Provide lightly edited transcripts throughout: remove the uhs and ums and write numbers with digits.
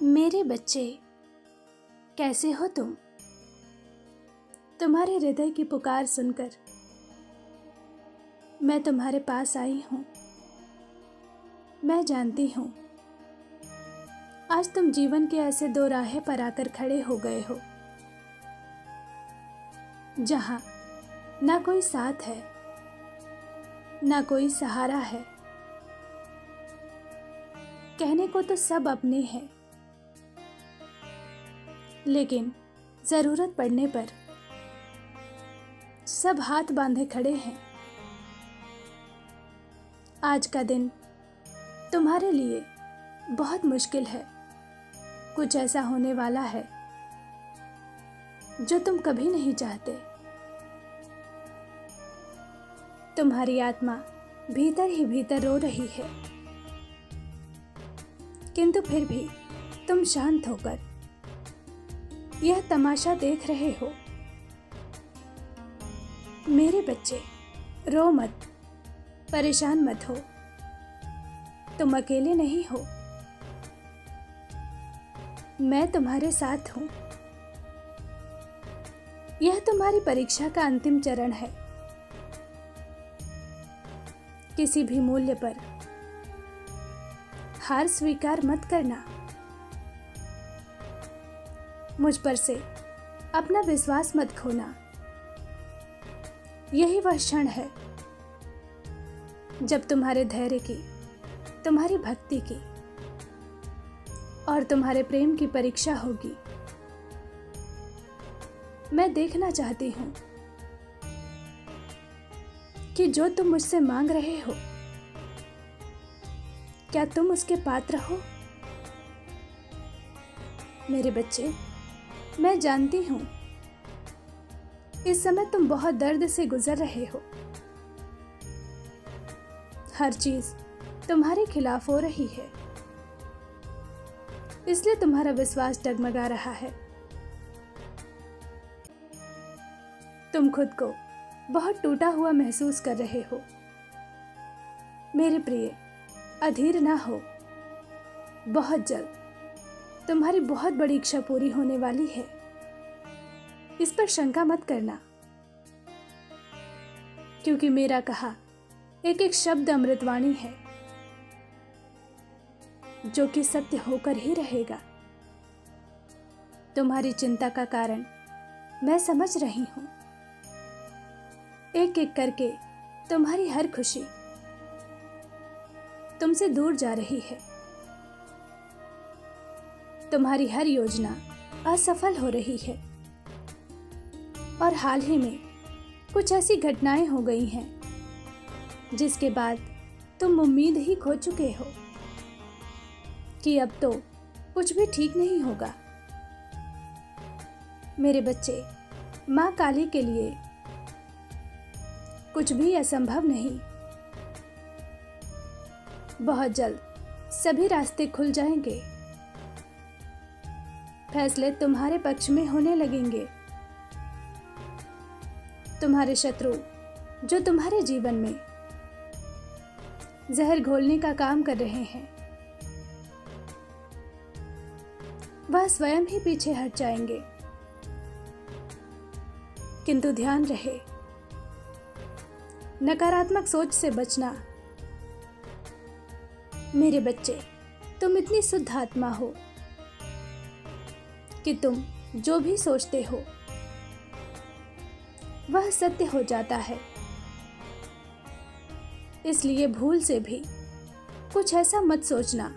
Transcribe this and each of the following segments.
मेरे बच्चे, कैसे हो तुम? तुम्हारे हृदय की पुकार सुनकर मैं तुम्हारे पास आई हूँ। मैं जानती हूँ आज तुम जीवन के ऐसे दो राहे पर आकर खड़े हो गए हो जहाँ ना कोई साथ है, ना कोई सहारा है। कहने को तो सब अपने हैं, लेकिन जरूरत पड़ने पर सब हाथ बांधे खड़े हैं। आज का दिन तुम्हारे लिए बहुत मुश्किल है। कुछ ऐसा होने वाला है जो तुम कभी नहीं चाहते। तुम्हारी आत्मा भीतर ही भीतर रो रही है, किंतु फिर भी तुम शांत होकर यह तमाशा देख रहे हो। मेरे बच्चे, रो मत, परेशान मत हो। तुम अकेले नहीं हो, मैं तुम्हारे साथ हूं। यह तुम्हारी परीक्षा का अंतिम चरण है। किसी भी मूल्य पर हार स्वीकार मत करना। मुझ पर से अपना विश्वास मत खोना। यही वह क्षण है जब तुम्हारे धैर्य की, तुम्हारी भक्ति की और तुम्हारे प्रेम की परीक्षा होगी। मैं देखना चाहती हूं कि जो तुम मुझसे मांग रहे हो, क्या तुम उसके पात्र हो? मेरे बच्चे, मैं जानती हूं इस समय तुम बहुत दर्द से गुजर रहे हो। हर चीज तुम्हारे खिलाफ हो रही है, इसलिए तुम्हारा विश्वास डगमगा रहा है। तुम खुद को बहुत टूटा हुआ महसूस कर रहे हो। मेरे प्रिय, अधीर ना हो। बहुत जल्द तुम्हारी बहुत बड़ी इच्छा पूरी होने वाली है। इस पर शंका मत करना, क्योंकि मेरा कहा एक एक शब्द अमृतवाणी है, जो कि सत्य होकर ही रहेगा। तुम्हारी चिंता का कारण मैं समझ रही हूं। एक एक करके तुम्हारी हर खुशी तुमसे दूर जा रही है। तुम्हारी हर योजना असफल हो रही है। और हाल ही में कुछ ऐसी घटनाएं हो गई हैं जिसके बाद तुम उम्मीद ही खो चुके हो कि अब तो कुछ भी ठीक नहीं होगा। मेरे बच्चे, मां काली के लिए कुछ भी असंभव नहीं। बहुत जल्द सभी रास्ते खुल जाएंगे। फैसले तुम्हारे पक्ष में होने लगेंगे। तुम्हारे शत्रु जो तुम्हारे जीवन में जहर घोलने का काम कर रहे हैं, वह स्वयं ही पीछे हट जाएंगे। किंतु ध्यान रहे, नकारात्मक सोच से बचना। मेरे बच्चे, तुम इतनी शुद्ध आत्मा हो कि तुम जो भी सोचते हो वह सत्य हो जाता है। इसलिए भूल से भी कुछ ऐसा मत सोचना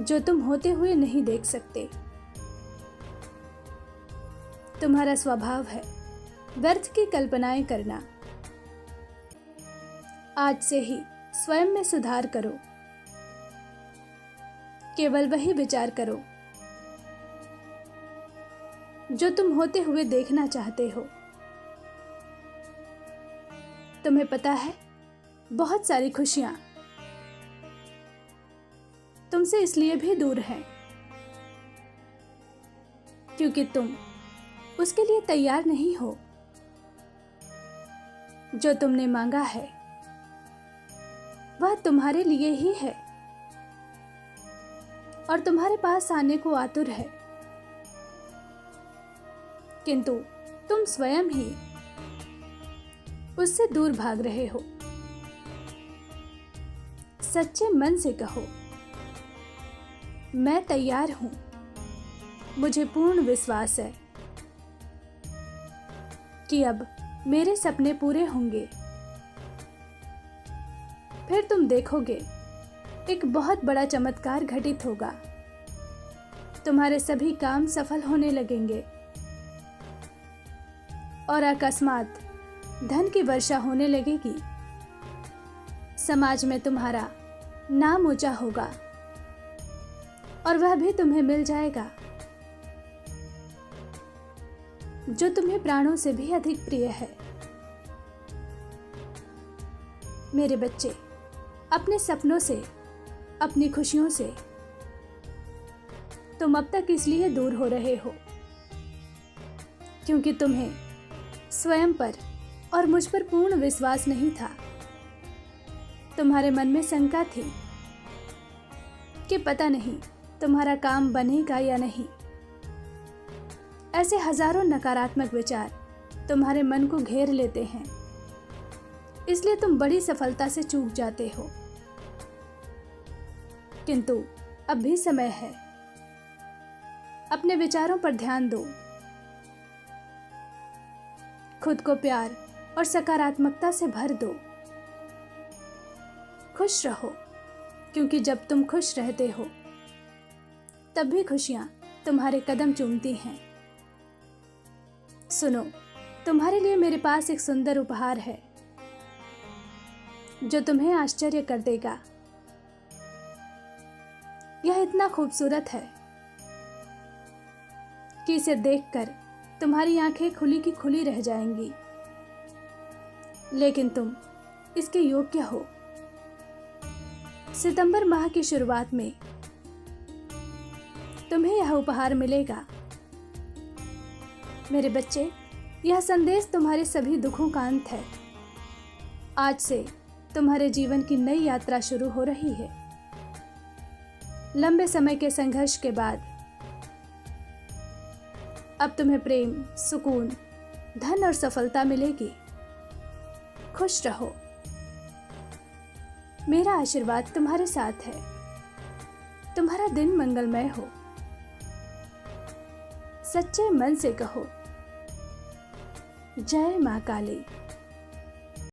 जो तुम होते हुए नहीं देख सकते। तुम्हारा स्वभाव है व्यर्थ की कल्पनाएं करना। आज से ही स्वयं में सुधार करो। केवल वही विचार करो जो तुम होते हुए देखना चाहते हो। तुम्हें पता है, बहुत सारी खुशियां तुमसे इसलिए भी दूर हैं क्योंकि तुम उसके लिए तैयार नहीं हो। जो तुमने मांगा है वह तुम्हारे लिए ही है। और तुम्हारे पास आने को आतुर है, किंतु तुम स्वयं ही उससे दूर भाग रहे हो। सच्चे मन से कहो, मैं तैयार हूं, मुझे पूर्ण विश्वास है कि अब मेरे सपने पूरे होंगे। फिर तुम देखोगे एक बहुत बड़ा चमत्कार घटित होगा। तुम्हारे सभी काम सफल होने लगेंगे और अकस्मात धन की वर्षा होने लगेगी। समाज में तुम्हारा नाम ऊंचा होगा और वह भी तुम्हें मिल जाएगा जो तुम्हें प्राणों से भी अधिक प्रिय है। मेरे बच्चे, अपने सपनों से, अपनी खुशियों से तुम अब तक इसलिए दूर हो रहे हो क्योंकि तुम्हें स्वयं पर और मुझ पर पूर्ण विश्वास नहीं था। तुम्हारे मन में शंका थी कि पता नहीं तुम्हारा काम बनेगा या नहीं। ऐसे हजारों नकारात्मक विचार तुम्हारे मन को घेर लेते हैं, इसलिए तुम बड़ी सफलता से चूक जाते हो। किंतु अब भी समय है, अपने विचारों पर ध्यान दो, खुद को प्यार और सकारात्मकता से भर दो। खुश रहो, क्योंकि जब तुम खुश रहते हो तब भी खुशियां तुम्हारे कदम चूमती हैं। सुनो, तुम्हारे लिए मेरे पास एक सुंदर उपहार है जो तुम्हें आश्चर्य कर देगा। यह इतना खूबसूरत है कि इसे देखकर तुम्हारी आंखें खुली की खुली रह जाएंगी, लेकिन तुम इसके योग्य हो। सितंबर माह की शुरुआत में तुम्हें यह उपहार मिलेगा। मेरे बच्चे, यह संदेश तुम्हारे सभी दुखों का अंत है। आज से तुम्हारे जीवन की नई यात्रा शुरू हो रही है। लंबे समय के संघर्ष के बाद अब तुम्हें प्रेम, सुकून, धन और सफलता मिलेगी। खुश रहो। मेरा आशीर्वाद तुम्हारे साथ है। तुम्हारा दिन मंगलमय हो। सच्चे मन से कहो, जय मां काली।